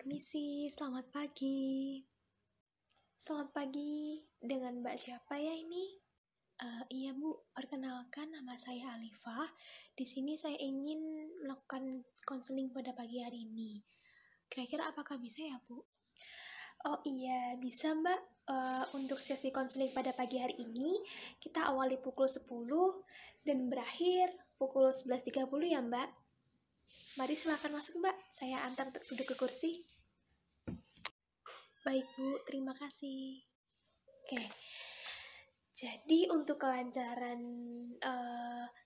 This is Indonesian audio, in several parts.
Permisi, selamat pagi. Selamat pagi, dengan Mbak siapa ya ini? Iya Bu, perkenalkan nama saya Alifah. Di sini saya ingin melakukan konseling pada pagi hari ini. Kira-kira apakah bisa ya Bu? Oh iya, bisa Mbak. Untuk sesi konseling pada pagi hari ini, kita awali pukul 10 dan berakhir pukul 11.30 ya Mbak. Mari silakan masuk Mbak, saya antar untuk duduk ke kursi. Baik Bu, terima kasih. Oke, jadi untuk kelancaran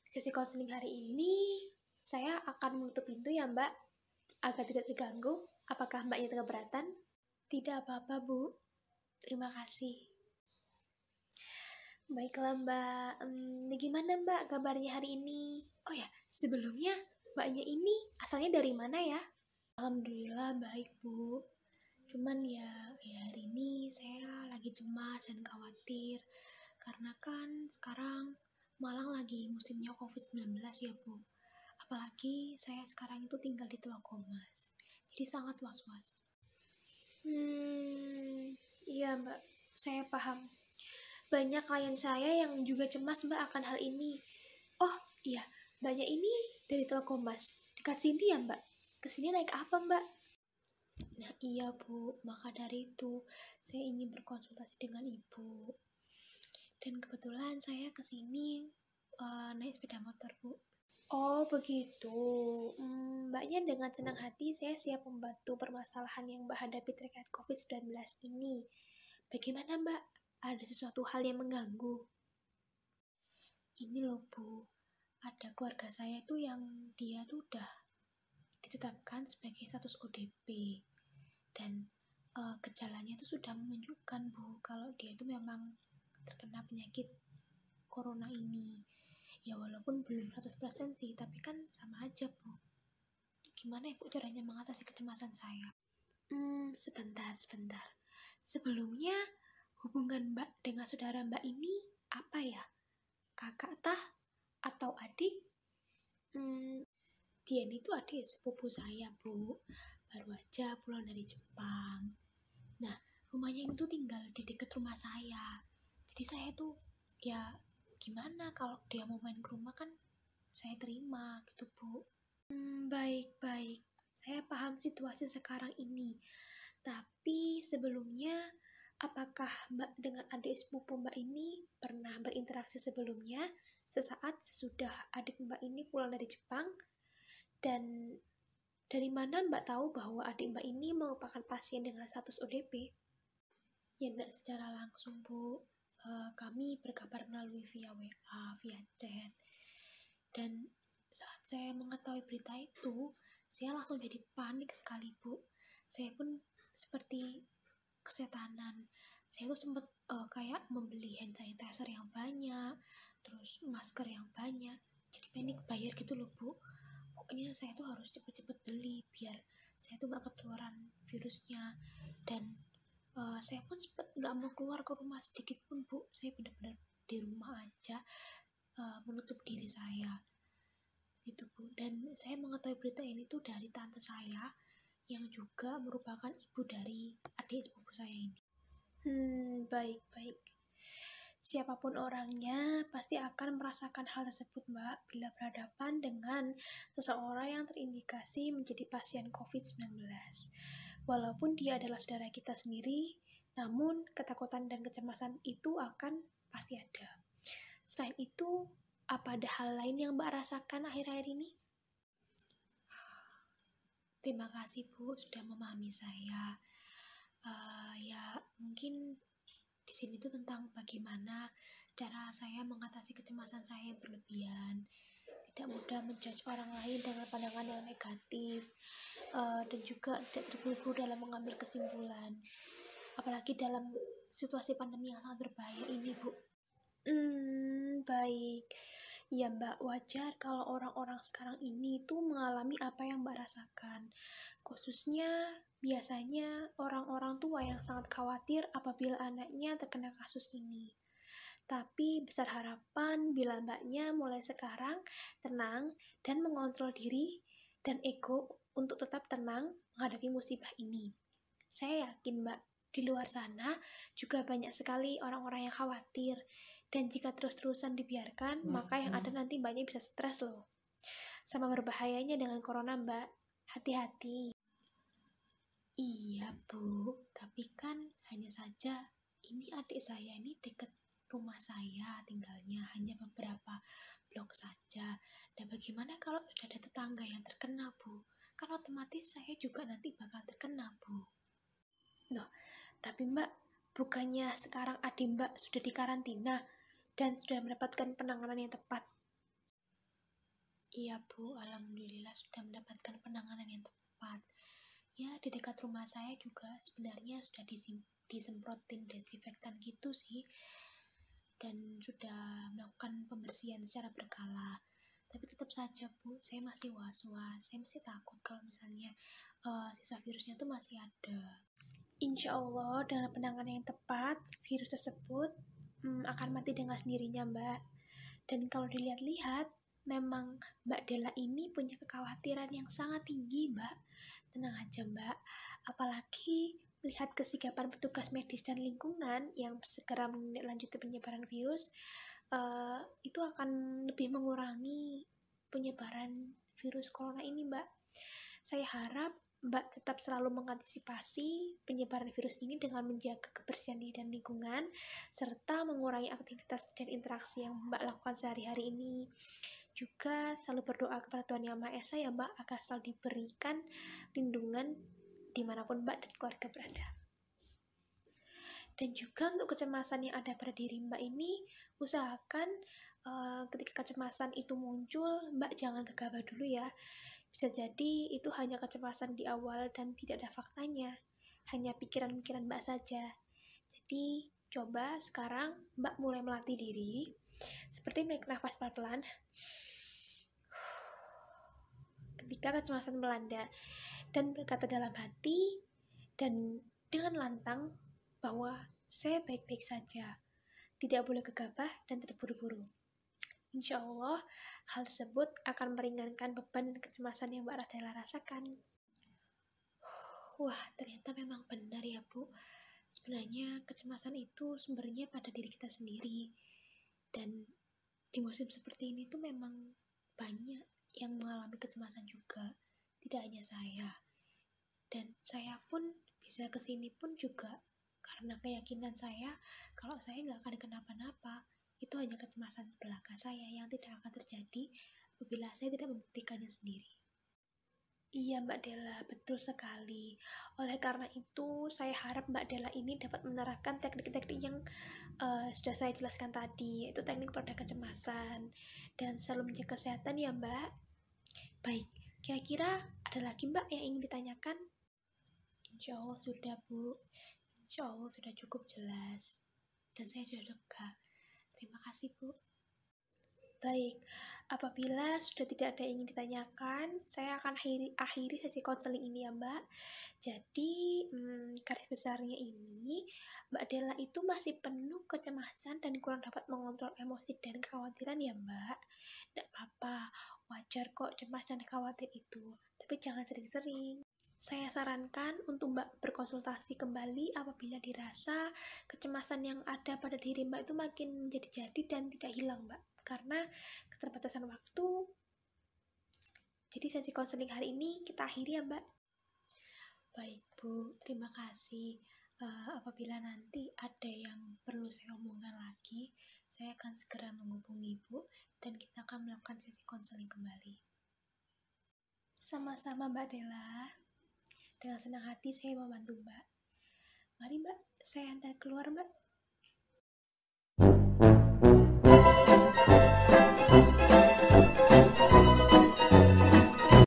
sesi konseling hari ini, saya akan menutup pintu ya Mbak, agar tidak terganggu. Apakah Mbaknya keberatan? Tidak apa-apa Bu, terima kasih. Baiklah Mbak, gimana Mbak kabarnya hari ini? Oh ya, sebelumnya Mbaknya ini asalnya dari mana ya? Alhamdulillah baik Bu. Cuman ya hari ini saya lagi cemas dan khawatir karena kan sekarang Malang lagi musimnya COVID-19 ya Bu. Apalagi saya sekarang itu tinggal di Telakomas, jadi sangat was-was. Iya Mbak, saya paham. Banyak klien saya yang juga cemas Mbak akan hal ini. Oh iya, Mbaknya ini dari Telakomas, dekat sini ya Mbak? Kesini naik apa Mbak? Nah iya Bu, maka dari itu saya ingin berkonsultasi dengan Ibu. Dan kebetulan saya kesini naik sepeda motor Bu. Oh begitu, Mbaknya dengan senang hati saya siap membantu permasalahan yang Mbak hadapi terkait COVID-19 ini. Bagaimana Mbak? Ada sesuatu hal yang mengganggu? Ini loh Bu, ada keluarga saya tuh yang dia tuh udah ditetapkan sebagai status ODP. Dan gejalanya itu sudah menunjukkan Bu kalau dia itu memang terkena penyakit corona ini. Ya walaupun belum 100% sih, tapi kan sama aja Bu. Gimana ya Bu caranya mengatasi kecemasan saya? Sebentar. Sebelumnya hubungan Mbak dengan saudara Mbak ini apa ya? Kakak tah atau adik? Dia ini tuh adik sepupu saya Bu, baru aja pulang dari Jepang. Nah, rumahnya itu tinggal di dekat rumah saya. Jadi saya tuh ya gimana kalau dia mau main ke rumah kan saya terima gitu Bu. Baik. Saya paham situasi sekarang ini. Tapi sebelumnya, apakah Mbak dengan adik sepupu Mbak ini pernah berinteraksi sebelumnya sesaat sesudah adik Mbak ini pulang dari Jepang? Dan dari mana Mbak tahu bahwa adik Mbak ini merupakan pasien dengan status ODP? Ya enggak secara langsung Bu, kami berkabar melalui via WA, via chat. Dan saat saya mengetahui berita itu, saya langsung jadi panik sekali Bu. Saya pun seperti kesetanan. Saya tuh sempat kayak membeli hand sanitizer yang banyak, terus masker yang banyak. Jadi panik bayar gitu loh Bu. Pokoknya saya tuh harus cepet-cepet beli biar saya tuh gak ketularan virusnya. Dan saya pun sempat gak mau keluar ke rumah sedikit pun Bu. Saya benar-benar di rumah aja, menutup diri saya gitu Bu. Dan saya mengetahui berita ini tuh dari tante saya yang juga merupakan ibu dari adik sepupu saya ini. Baik. Siapapun orangnya pasti akan merasakan hal tersebut Mbak bila berhadapan dengan seseorang yang terindikasi menjadi pasien COVID-19. Walaupun dia adalah saudara kita sendiri, namun ketakutan dan kecemasan itu akan pasti ada. Selain itu, apa ada hal lain yang Mbak rasakan akhir-akhir ini? Terima kasih Bu sudah memahami saya. Ya mungkin di sini tuh tentang bagaimana cara saya mengatasi kecemasan saya yang berlebihan, tidak mudah menjudge orang lain dengan pandangan yang negatif, dan juga tidak terburu-buru dalam mengambil kesimpulan, apalagi dalam situasi pandemi yang sangat berbahaya ini Bu. Baik. Ya Mbak, wajar kalau orang-orang sekarang ini tuh mengalami apa yang Mbak rasakan. Khususnya biasanya orang-orang tua yang sangat khawatir apabila anaknya terkena kasus ini. Tapi besar harapan bila Mbaknya mulai sekarang tenang dan mengontrol diri dan ego untuk tetap tenang menghadapi musibah ini. Saya yakin, Mbak, di luar sana juga banyak sekali orang-orang yang khawatir. Dan jika terus-terusan dibiarkan, maka yang ada nanti banyak bisa stres loh. Sama berbahayanya dengan corona, Mbak. Hati-hati. Iya, Bu. Tapi kan hanya saja ini adik saya ini dekat rumah saya tinggalnya hanya beberapa blok saja. Dan bagaimana kalau sudah ada tetangga yang terkena, Bu? Kan otomatis saya juga nanti bakal terkena, Bu. Loh, tapi Mbak, bukannya sekarang adik Mbak sudah dikarantina dan sudah mendapatkan penanganan yang tepat? Iya, Bu. Alhamdulillah sudah mendapatkan penanganan yang tepat. Ya, di dekat rumah saya juga sebenarnya sudah disemprotin desinfektan gitu sih. Dan sudah melakukan pembersihan secara berkala. Tapi tetap saja, Bu, saya masih was-was. Saya masih takut kalau misalnya sisa virusnya tuh masih ada. Insya Allah dengan penanganan yang tepat, virus tersebut akan mati dengan sendirinya, Mbak. Dan kalau dilihat-lihat, memang Mbak Della ini punya kekhawatiran yang sangat tinggi, Mbak. Tenang aja, Mbak. Apalagi melihat kesigapan petugas medis dan lingkungan yang segera menindaklanjuti penyebaran virus, itu akan lebih mengurangi penyebaran virus corona ini, Mbak. Saya harap Mbak tetap selalu mengantisipasi penyebaran virus ini dengan menjaga kebersihan diri dan lingkungan, serta mengurangi aktivitas dan interaksi yang Mbak lakukan sehari-hari ini. Juga selalu berdoa kepada Tuhan Yang Maha Esa ya, Mbak, agar selalu diberikan lindungan dimanapun Mbak dan keluarga berada. Dan juga untuk kecemasan yang ada pada diri Mbak ini, usahakan ketika kecemasan itu muncul, Mbak jangan gegabah dulu ya. Bisa jadi itu hanya kecemasan di awal dan tidak ada faktanya, hanya pikiran-pikiran Mbak saja. Jadi coba sekarang Mbak mulai melatih diri, seperti menarik nafas pelan-pelan ketika kecemasan melanda, dan berkata dalam hati dan dengan lantang bahwa saya baik-baik saja, tidak boleh gegabah dan terburu-buru. Insya Allah, hal tersebut akan meringankan beban dan kecemasan yang Mbak Della rasakan. Wah, ternyata memang benar ya, Bu. Sebenarnya kecemasan itu sumbernya pada diri kita sendiri. Dan di musim seperti ini tuh memang banyak yang mengalami kecemasan juga. Tidak hanya saya. Dan saya pun bisa kesini pun juga karena keyakinan saya kalau saya nggak akan kenapa-napa. Itu hanya kecemasan belaka saya yang tidak akan terjadi apabila saya tidak membuktikannya sendiri. Iya, Mbak Della, betul sekali. Oleh karena itu, saya harap Mbak Della ini dapat menerapkan teknik-teknik yang sudah saya jelaskan tadi, yaitu teknik pada kecemasan. Dan selalu menjaga kesehatan ya, Mbak. Baik, kira-kira ada lagi Mbak yang ingin ditanyakan? Insya Allah sudah, Bu. Insya Allah sudah cukup jelas. Dan saya sudah lega. Terima kasih, Bu. Baik, apabila sudah tidak ada yang ingin ditanyakan, saya akan akhiri sesi konseling ini ya, Mbak. Jadi, garis besarnya ini, Mbak Della itu masih penuh kecemasan dan kurang dapat mengontrol emosi dan kekhawatiran ya, Mbak. Tidak apa-apa, wajar kok cemas dan khawatir itu, tapi jangan sering-sering. Saya sarankan untuk Mbak berkonsultasi kembali apabila dirasa kecemasan yang ada pada diri Mbak itu makin menjadi-jadi dan tidak hilang, Mbak. Karena keterbatasan waktu. Jadi sesi konseling hari ini kita akhiri ya, Mbak. Baik, Bu. Terima kasih. Apabila nanti ada yang perlu saya omongkan lagi, saya akan segera menghubungi Bu dan kita akan melakukan sesi konseling kembali. Sama-sama, Mbak Della. Dengan senang hati saya membantu Mbak. Mari Mbak, saya antar keluar Mbak.